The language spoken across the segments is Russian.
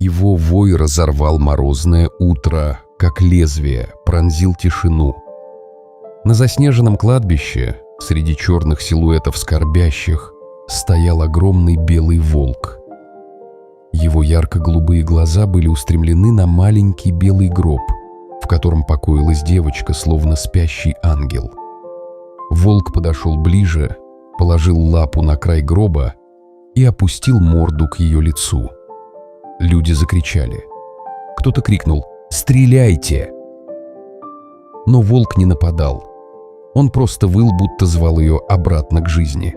Его вой разорвал морозное утро, как лезвие, пронзил тишину. На заснеженном кладбище, среди черных силуэтов скорбящих, стоял огромный белый волк. Его ярко-голубые глаза были устремлены на маленький белый гроб, в котором покоилась девочка, словно спящий ангел. Волк подошел ближе, положил лапу на край гроба и опустил морду к ее лицу. Люди закричали. Кто-то крикнул «Стреляйте!». Но волк не нападал. Он просто выл, будто звал ее обратно к жизни.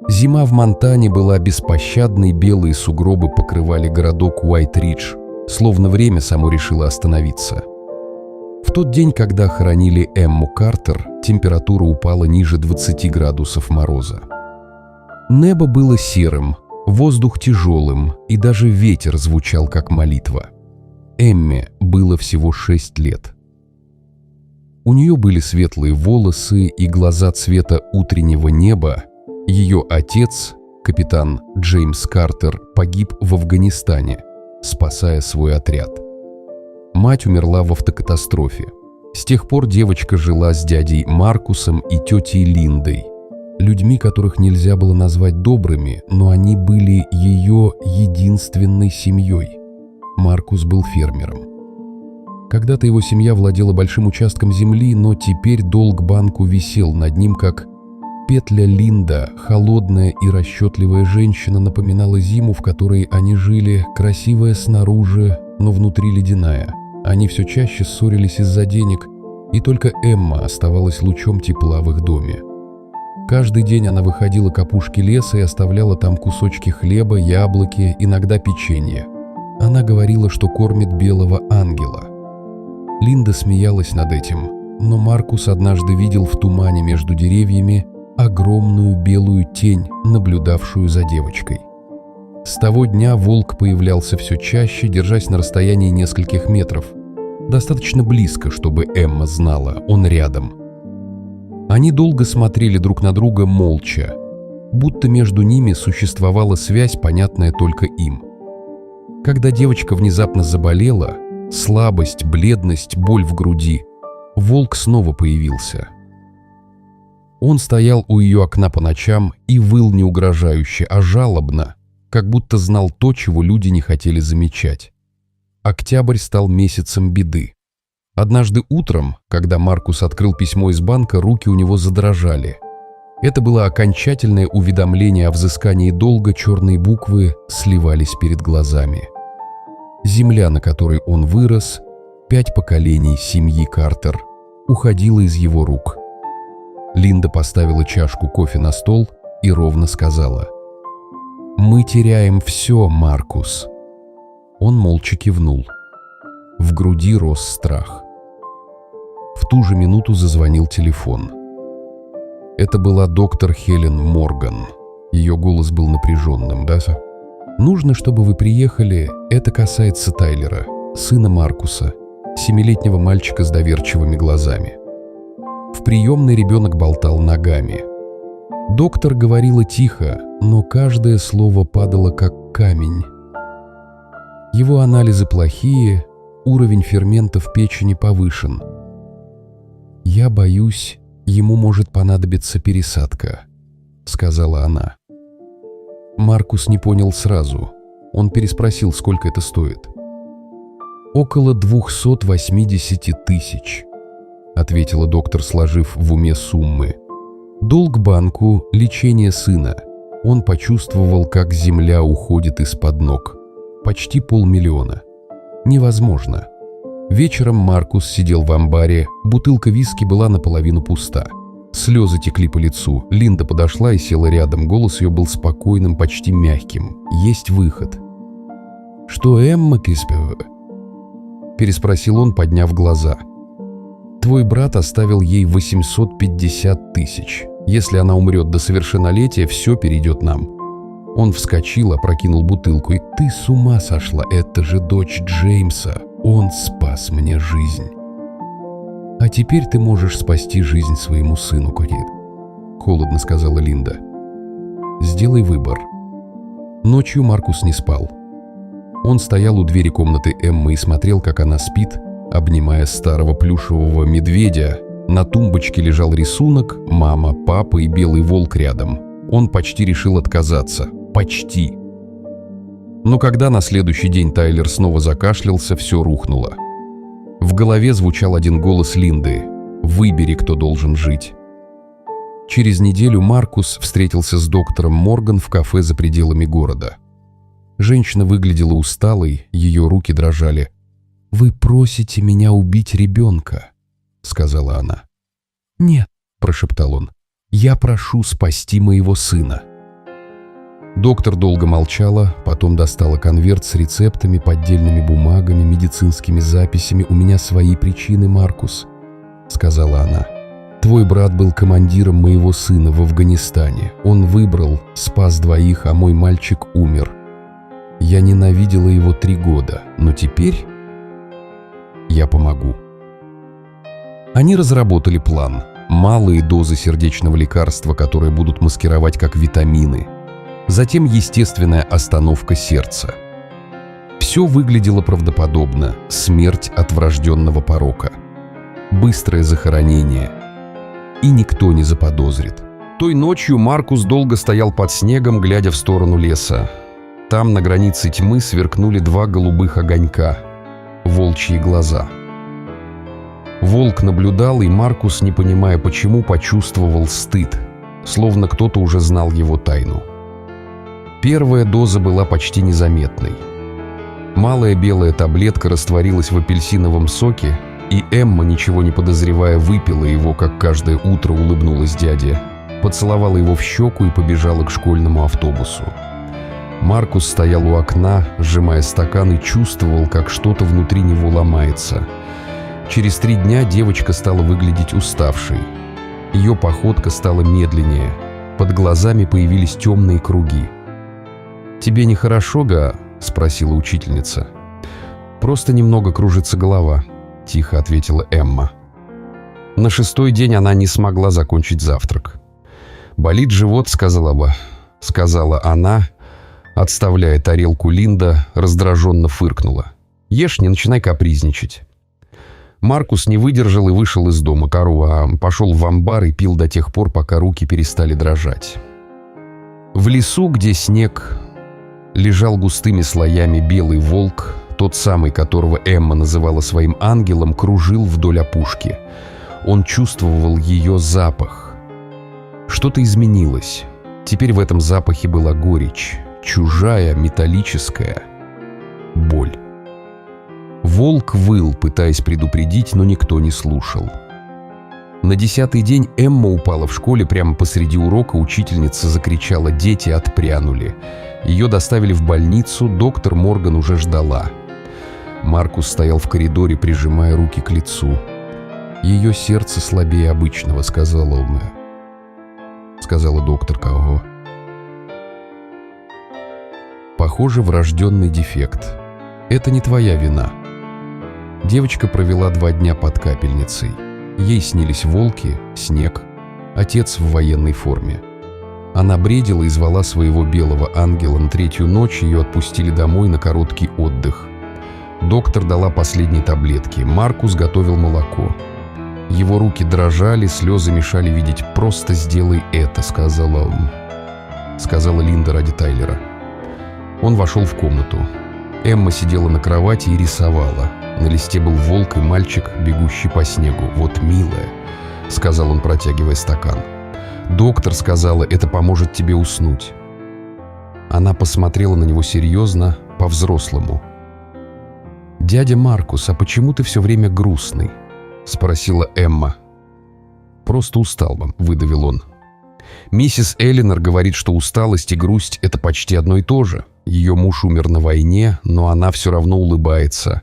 Зима в Монтане была беспощадной, белые сугробы покрывали городок Уайт-Ридж, словно время само решило остановиться. В тот день, когда хоронили Эмму Картер, температура упала ниже 20 градусов мороза. Небо было серым, воздух тяжелым, и даже ветер звучал как молитва. Эмме было всего 6 лет. У нее были светлые волосы и глаза цвета утреннего неба. Ее отец, капитан Джеймс Картер, погиб в Афганистане, спасая свой отряд. Мать умерла в автокатастрофе. С тех пор девочка жила с дядей Маркусом и тетей Линдой, людьми, которых нельзя было назвать добрыми, но они были ее единственной семьей. Маркус был фермером. Когда-то его семья владела большим участком земли, но теперь долг банку висел над ним, как петля Линда, холодная и расчетливая женщина, напоминала зиму, в которой они жили, красивая снаружи, но внутри ледяная. Они все чаще ссорились из-за денег, и только Эмма оставалась лучом тепла в их доме. Каждый день она выходила к опушке леса и оставляла там кусочки хлеба, яблоки, иногда печенье. Она говорила, что кормит белого ангела. Линда смеялась над этим, но Маркус однажды видел в тумане между деревьями огромную белую тень, наблюдавшую за девочкой. С того дня волк появлялся все чаще, держась на расстоянии нескольких метров. Достаточно близко, чтобы Эмма знала, он рядом. Они долго смотрели друг на друга молча, будто между ними существовала связь, понятная только им. Когда девочка внезапно заболела, слабость, бледность, боль в груди, волк снова появился. Он стоял у ее окна по ночам и выл не угрожающе, а жалобно, как будто знал то, чего люди не хотели замечать. Октябрь стал месяцем беды. Однажды утром, когда Маркус открыл письмо из банка, руки у него задрожали. Это было окончательное уведомление о взыскании долга, черные буквы сливались перед глазами. Земля, на которой он вырос, 5 поколений семьи Картер, уходила из его рук. Линда поставила чашку кофе на стол и ровно сказала: «Мы теряем все, Маркус». Он молча кивнул. В груди рос страх. В ту же минуту зазвонил телефон. Это была доктор Хелен Морган. Ее голос был напряженным. «Да, нужно, чтобы вы приехали. Это касается Тайлера, сына Маркуса, 7-летнего мальчика с доверчивыми глазами». В приемной ребенок болтал ногами. Доктор говорила тихо, но каждое слово падало как камень. Его анализы плохие, уровень ферментов печени повышен. «Я боюсь, ему может понадобиться пересадка», — сказала она. Маркус не понял сразу. Он переспросил, сколько это стоит. «Около 280 тысяч», — ответила доктор, сложив в уме суммы. «Долг банку, лечение сына». Он почувствовал, как земля уходит из-под ног. Почти 500 000. Невозможно. Вечером Маркус сидел в амбаре, бутылка виски была наполовину пуста. Слезы текли по лицу. Линда подошла и села рядом, голос ее был спокойным, почти мягким. «Есть выход». «Что Эмма переспросил он, подняв глаза. «Твой брат оставил ей 850 тысяч. Если она умрет до совершеннолетия, все перейдет нам». Он вскочил, опрокинул бутылку. «И ты с ума сошла, это же дочь Джеймса. Он спас мне жизнь. А теперь ты можешь спасти жизнь своему сыну, Курит», — холодно сказала Линда. «Сделай выбор». Ночью Маркус не спал. Он стоял у двери комнаты Эммы и смотрел, как она спит, обнимая старого плюшевого медведя. На тумбочке лежал рисунок, мама, папа и белый волк рядом. Он почти решил отказаться. Почти. Но когда на следующий день Тайлер снова закашлялся, все рухнуло. В голове звучал один голос Линды: «Выбери, кто должен жить». Через неделю Маркус встретился с доктором Морган в кафе за пределами города. Женщина выглядела усталой, ее руки дрожали. «Вы просите меня убить ребенка», — сказала она. «Нет», — прошептал он, — «я прошу спасти моего сына». Доктор долго молчала, потом достала конверт с рецептами, поддельными бумагами, медицинскими записями. «У меня свои причины, Маркус», — сказала она. «Твой брат был командиром моего сына в Афганистане. Он выбрал, спас двоих, а мой мальчик умер. Я ненавидела его 3 года, но теперь я помогу». Они разработали план. Малые дозы сердечного лекарства, которые будут маскировать как витамины. Затем естественная остановка сердца. Все выглядело правдоподобно. Смерть от врожденного порока. Быстрое захоронение. И никто не заподозрит. Той ночью Маркус долго стоял под снегом, глядя в сторону леса. Там, на границе тьмы, сверкнули 2 голубых огонька. Волчьи глаза. Волк наблюдал, и Маркус, не понимая почему, почувствовал стыд, словно кто-то уже знал его тайну. Первая доза была почти незаметной. Малая белая таблетка растворилась в апельсиновом соке, и Эмма, ничего не подозревая, выпила его, как каждое утро улыбнулась дяде, поцеловала его в щеку и побежала к школьному автобусу. Маркус стоял у окна, сжимая стакан, и чувствовал, как что-то внутри него ломается. Через 3 дня девочка стала выглядеть уставшей. Ее походка стала медленнее, под глазами появились темные круги. «Тебе нехорошо, Га?» — спросила учительница. «Просто немного кружится голова», — тихо ответила Эмма. На 6-й день она не смогла закончить завтрак. «Болит живот», — сказала она, отставляя тарелку. Линда раздраженно фыркнула. «Ешь, не начинай капризничать». Маркус не выдержал и вышел из дома. Пошел в амбар и пил до тех пор, пока руки перестали дрожать. В лесу, где снег лежал густыми слоями, белый волк, тот самый, которого Эмма называла своим ангелом, кружил вдоль опушки. Он чувствовал ее запах. Что-то изменилось. Теперь в этом запахе была горечь, чужая, металлическая боль. Волк выл, пытаясь предупредить, но никто не слушал. На 10-й день Эмма упала в школе прямо посреди урока. Учительница закричала, дети отпрянули. Ее доставили в больницу, доктор Морган уже ждала. Маркус стоял в коридоре, прижимая руки к лицу. «Ее сердце слабее обычного», — сказала доктор Као. «Похоже, врожденный дефект. Это не твоя вина». Девочка провела 2 дня под капельницей. Ей снились волки, снег, отец в военной форме. Она бредила и звала своего белого ангела. На 3-ю ночь ее отпустили домой на короткий отдых. Доктор дала последние таблетки. Маркус готовил молоко. Его руки дрожали, слезы мешали видеть. «Просто сделай это», — сказала Линда ради Тайлера. Он вошел в комнату. Эмма сидела на кровати и рисовала. На листе был волк и мальчик, бегущий по снегу. «Вот, милая», — сказал он, протягивая стакан. «Доктор сказала, это поможет тебе уснуть». Она посмотрела на него серьезно, по-взрослому. «Дядя Маркус, а почему ты все время грустный?» — спросила Эмма. «Просто устал вам», — выдавил он. «Миссис Эллинор говорит, что усталость и грусть — это почти одно и то же. Ее муж умер на войне, но она все равно улыбается.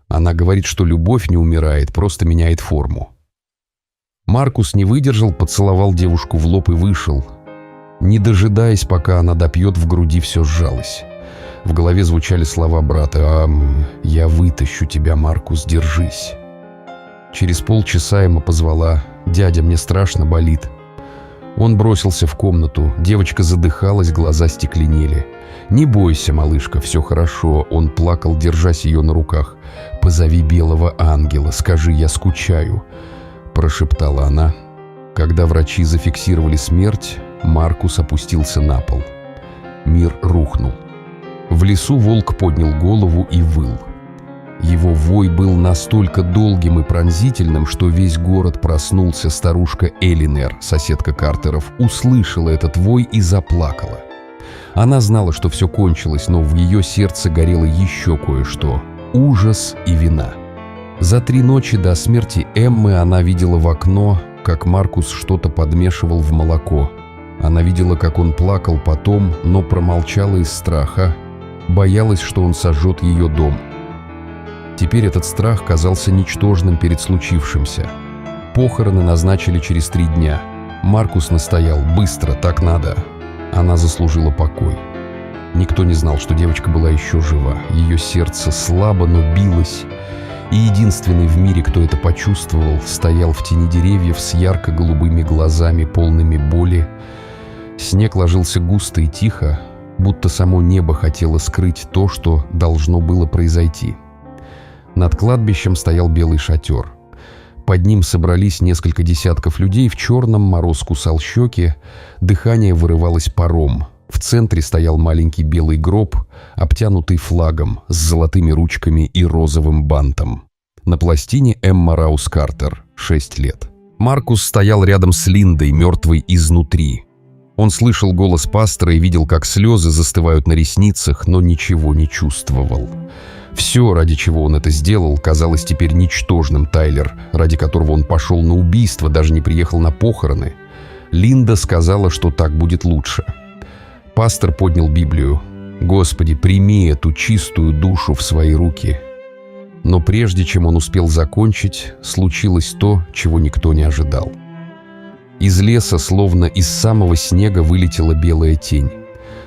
Она говорит, что любовь не умирает, просто меняет форму». Маркус не выдержал, поцеловал девушку в лоб и вышел. Не дожидаясь, пока она допьет, в груди все сжалось. В голове звучали слова брата: «Я вытащу тебя, Маркус, держись». Через полчаса Эмма позвала: «Дядя, мне страшно, болит». Он бросился в комнату. Девочка задыхалась, глаза стекленели. «Не бойся, малышка, все хорошо», — он плакал, держась ее на руках. «Позови белого ангела, скажи, я скучаю», — прошептала она. Когда врачи зафиксировали смерть, Маркус опустился на пол. Мир рухнул. В лесу волк поднял голову и выл. Его вой был настолько долгим и пронзительным, что весь город проснулся. Старушка Элинер, соседка Картеров, услышала этот вой и заплакала. Она знала, что все кончилось, но в ее сердце горело еще кое-что – ужас и вина. За 3 ночи до смерти Эммы она видела в окно, как Маркус что-то подмешивал в молоко. Она видела, как он плакал потом, но промолчала из страха, боялась, что он сожжет ее дом. Теперь этот страх казался ничтожным перед случившимся. Похороны назначили через 3 дня. Маркус настоял: «Быстро, так надо». Она заслужила покой. Никто не знал, что девочка была еще жива. Ее сердце слабо, но билось. И единственный в мире, кто это почувствовал, стоял в тени деревьев с ярко-голубыми глазами, полными боли. Снег ложился густо и тихо, будто само небо хотело скрыть то, что должно было произойти. Над кладбищем стоял белый шатер. Под ним собрались несколько десятков людей в черном, мороз кусал щеки, дыхание вырывалось паром. В центре стоял маленький белый гроб, обтянутый флагом с золотыми ручками и розовым бантом. На пластине Эмма Раус Картер, 6 лет. Маркус стоял рядом с Линдой, мертвой изнутри. Он слышал голос пастора и видел, как слезы застывают на ресницах, но ничего не чувствовал. Все, ради чего он это сделал, казалось теперь ничтожным. Тайлер, ради которого он пошел на убийство, даже не приехал на похороны. Линда сказала, что так будет лучше. Пастор поднял Библию. «Господи, прими эту чистую душу в свои руки». Но прежде чем он успел закончить, случилось то, чего никто не ожидал. Из леса, словно из самого снега, вылетела белая тень.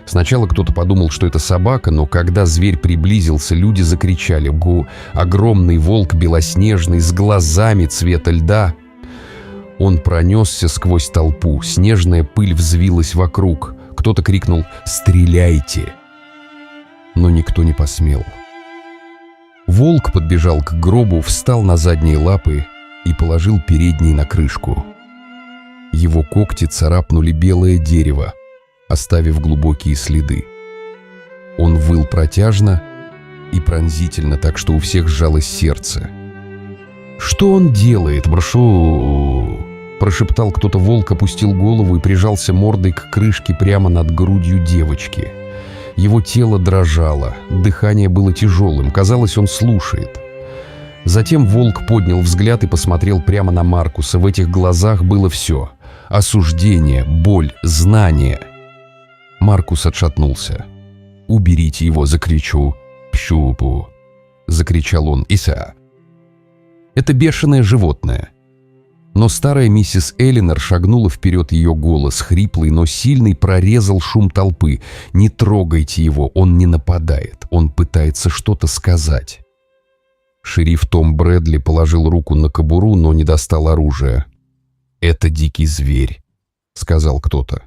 Сначала кто-то подумал, что это собака, но когда зверь приблизился, люди закричали: «Гу! Огромный волк белоснежный, с глазами цвета льда!» Он пронесся сквозь толпу, снежная пыль взвилась вокруг. Кто-то крикнул: «Стреляйте!» Но никто не посмел. Волк подбежал к гробу, встал на задние лапы и положил передние на крышку. Его когти царапнули белое дерево, оставив глубокие следы. Он выл протяжно и пронзительно, так что у всех сжалось сердце. «Что он делает, брошу?» – прошептал кто-то. Волк опустил голову и прижался мордой к крышке прямо над грудью девочки. Его тело дрожало, дыхание было тяжелым, казалось, он слушает. Затем волк поднял взгляд и посмотрел прямо на Маркуса. В этих глазах было все – осуждение, боль, знание. Маркус отшатнулся. «Уберите его!» – закричу. «Пщупу!» – закричал он. «Иса!» Это бешеное животное. Но старая миссис Элинер шагнула вперед, ее голос, хриплый, но сильный, прорезал шум толпы. «Не трогайте его, он не нападает, он пытается что-то сказать». Шериф Том Брэдли положил руку на кобуру, но не достал оружия. «Это дикий зверь», — сказал кто-то.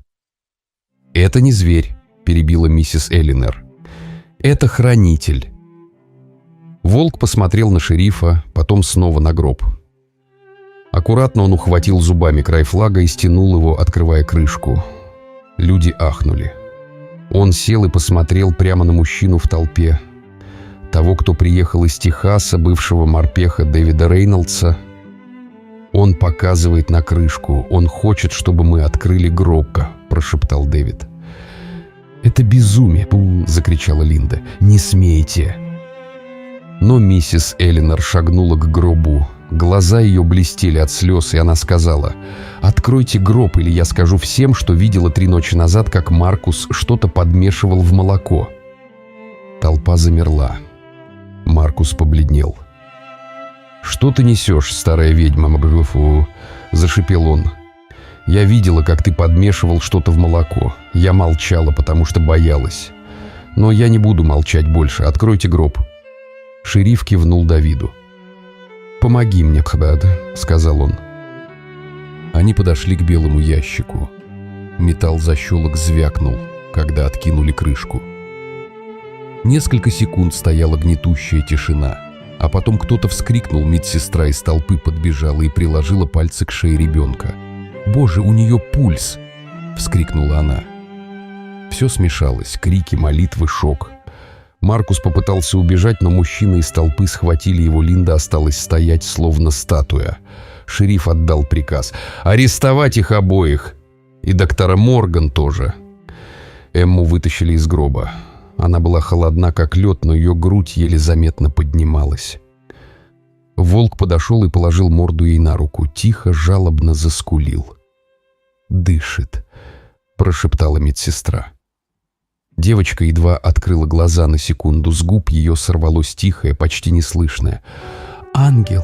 «Это не зверь», — перебила миссис Элинер. «Это хранитель». Волк посмотрел на шерифа, потом снова на гроб. Аккуратно он ухватил зубами край флага и стянул его, открывая крышку. Люди ахнули. Он сел и посмотрел прямо на мужчину в толпе. Того, кто приехал из Техаса, бывшего морпеха Дэвида Рейнольдса. «Он показывает на крышку. Он хочет, чтобы мы открыли гроб», — прошептал Дэвид. «Это безумие!» — закричала Линда. «Не смейте!» Но миссис Элинер шагнула к гробу. Глаза ее блестели от слез, и она сказала: «Откройте гроб, или я скажу всем, что видела 3 ночи назад, как Маркус что-то подмешивал в молоко». Толпа замерла. Маркус побледнел. «Что ты несешь, старая ведьма Мабрюфу?» – зашипел он. «Я видела, как ты подмешивал что-то в молоко. Я молчала, потому что боялась. Но я не буду молчать больше. Откройте гроб». Шериф кивнул Давиду. «Помоги мне, Кхбад», — сказал он. Они подошли к белому ящику. Металл защелок звякнул, когда откинули крышку. Несколько секунд стояла гнетущая тишина, а потом кто-то вскрикнул, медсестра из толпы подбежала и приложила пальцы к шее ребенка. «Боже, у нее пульс!» — вскрикнула она. Все смешалось: крики, молитвы, шок. Маркус попытался убежать, но мужчины из толпы схватили его. Линда осталась стоять, словно статуя. Шериф отдал приказ арестовать их обоих. И доктора Морган тоже. Эмму вытащили из гроба. Она была холодна, как лед, но ее грудь еле заметно поднималась. Волк подошел и положил морду ей на руку. Тихо, жалобно заскулил. «Дышит», — прошептала медсестра. Девочка едва открыла глаза на секунду. С губ ее сорвалось тихое, почти неслышное: «Ангел».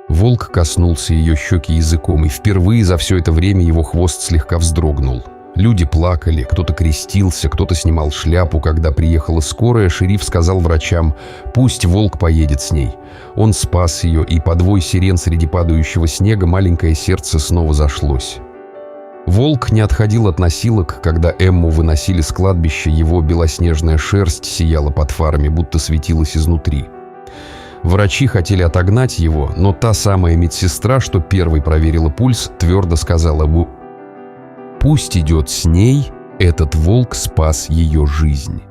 Волк коснулся ее щеки языком, и впервые за все это время его хвост слегка вздрогнул. Люди плакали, кто-то крестился, кто-то снимал шляпу. Когда приехала скорая, шериф сказал врачам: «Пусть волк поедет с ней». Он спас ее, и под вой сирен среди падающего снега маленькое сердце снова зашлось. Волк не отходил от носилок. Когда Эмму выносили с кладбища, его белоснежная шерсть сияла под фарами, будто светилась изнутри. Врачи хотели отогнать его, но та самая медсестра, что первой проверила пульс, твердо сказала: «Пусть идет с ней, этот волк спас ее жизнь».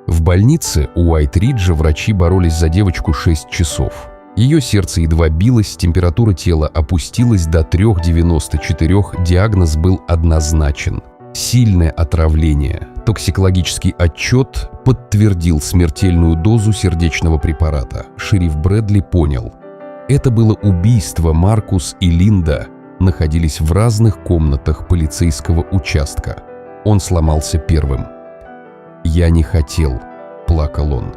В больнице у Уайт-Риджа врачи боролись за девочку 6 часов. Ее сердце едва билось, температура тела опустилась до 3,94, диагноз был однозначен – сильное отравление. Токсикологический отчет подтвердил смертельную дозу сердечного препарата. Шериф Брэдли понял – это было убийство. Маркус и Линда находились в разных комнатах полицейского участка. Он сломался первым. «Я не хотел», – плакал он.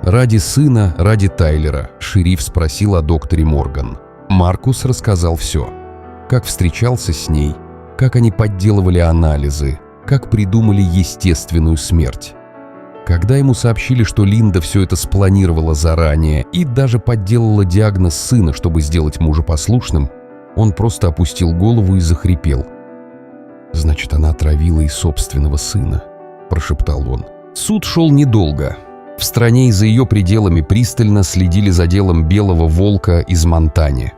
Ради сына, ради Тайлера, шериф спросил о докторе Морган. Маркус рассказал все. Как встречался с ней, как они подделывали анализы, как придумали естественную смерть. Когда ему сообщили, что Линда все это спланировала заранее и даже подделала диагноз сына, чтобы сделать мужа послушным, он просто опустил голову и захрипел. «Значит, она отравила и собственного сына», – прошептал он. Суд шел недолго. В стране и за ее пределами пристально следили за делом белого волка из Монтаны.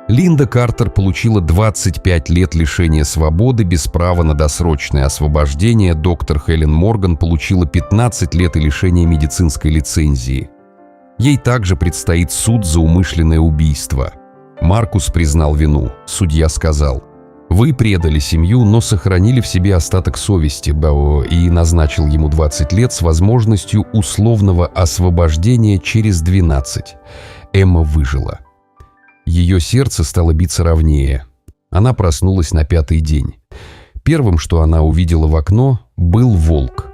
Линда Картер получила 25 лет лишения свободы без права на досрочное освобождение. Доктор Хелен Морган получила 15 лет и лишения медицинской лицензии. Ей также предстоит суд за умышленное убийство. Маркус признал вину. Судья сказал: «Вы предали семью, но сохранили в себе остаток совести», и назначил ему 20 лет с возможностью условного освобождения через 12. Эмма выжила. Ее сердце стало биться ровнее. Она проснулась на 5-й день. Первым, что она увидела в окно, был волк.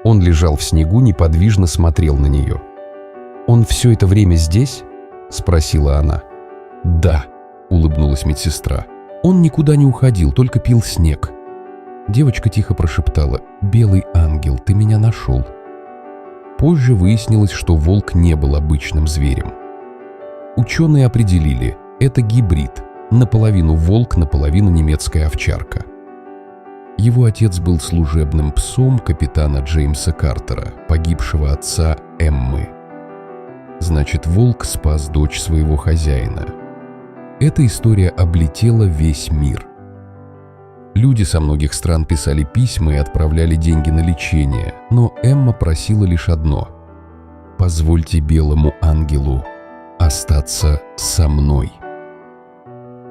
Он лежал в снегу, неподвижно смотрел на нее. «Он все это время здесь?» – спросила она. «Да», – улыбнулась медсестра. «Он никуда не уходил, только пил снег». Девочка тихо прошептала: «Белый ангел, ты меня нашел». Позже выяснилось, что волк не был обычным зверем. Ученые определили – это гибрид, наполовину волк, наполовину немецкая овчарка. Его отец был служебным псом капитана Джеймса Картера, погибшего отца Эммы. Значит, волк спас дочь своего хозяина. Эта история облетела весь мир. Люди со многих стран писали письма и отправляли деньги на лечение, но Эмма просила лишь одно: «Позвольте белому ангелу остаться со мной».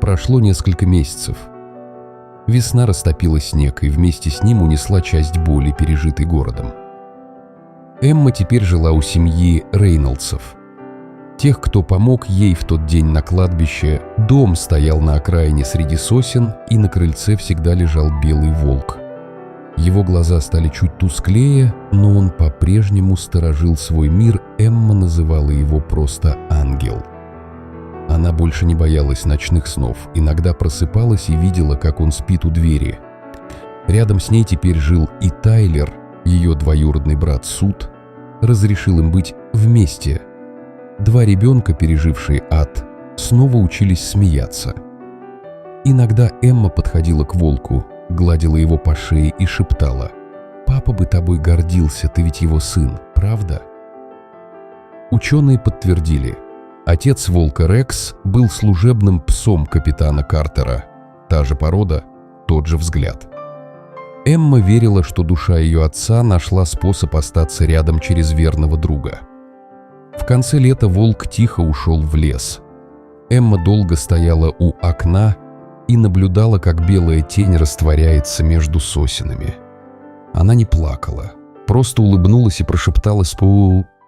Прошло несколько месяцев. Весна растопила снег и вместе с ним унесла часть боли, пережитой городом. Эмма теперь жила у семьи Рейнольдсов. Тех, кто помог ей в тот день на кладбище. Дом стоял на окраине среди сосен, и на крыльце всегда лежал белый волк. Его глаза стали чуть тусклее, но он по-прежнему сторожил свой мир. Эмма называла его просто «ангел». Она больше не боялась ночных снов, иногда просыпалась и видела, как он спит у двери. Рядом с ней теперь жил и Тайлер, ее двоюродный брат Суд, разрешил им быть вместе. 2 ребенка, пережившие ад, снова учились смеяться. Иногда Эмма подходила к волку, гладила его по шее и шептала: Папа бы тобой гордился, ты ведь его сын, правда? Ученые подтвердили. Отец волка Рекс был служебным псом капитана Картера. Та же порода, тот же взгляд. Эмма верила, что душа ее отца нашла способ остаться рядом через верного друга. В конце лета волк тихо ушел в лес. Эмма долго стояла у окна и наблюдала, как белая тень растворяется между сосенами. Она не плакала, просто улыбнулась и прошептала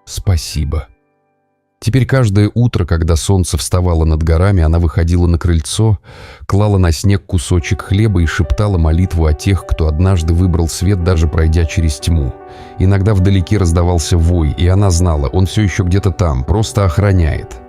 «Спасибо». Теперь каждое утро, когда солнце вставало над горами, она выходила на крыльцо, клала на снег кусочек хлеба и шептала молитву о тех, кто однажды выбрал свет, даже пройдя через тьму. Иногда вдалеке раздавался вой, и она знала, он все еще где-то там, просто охраняет.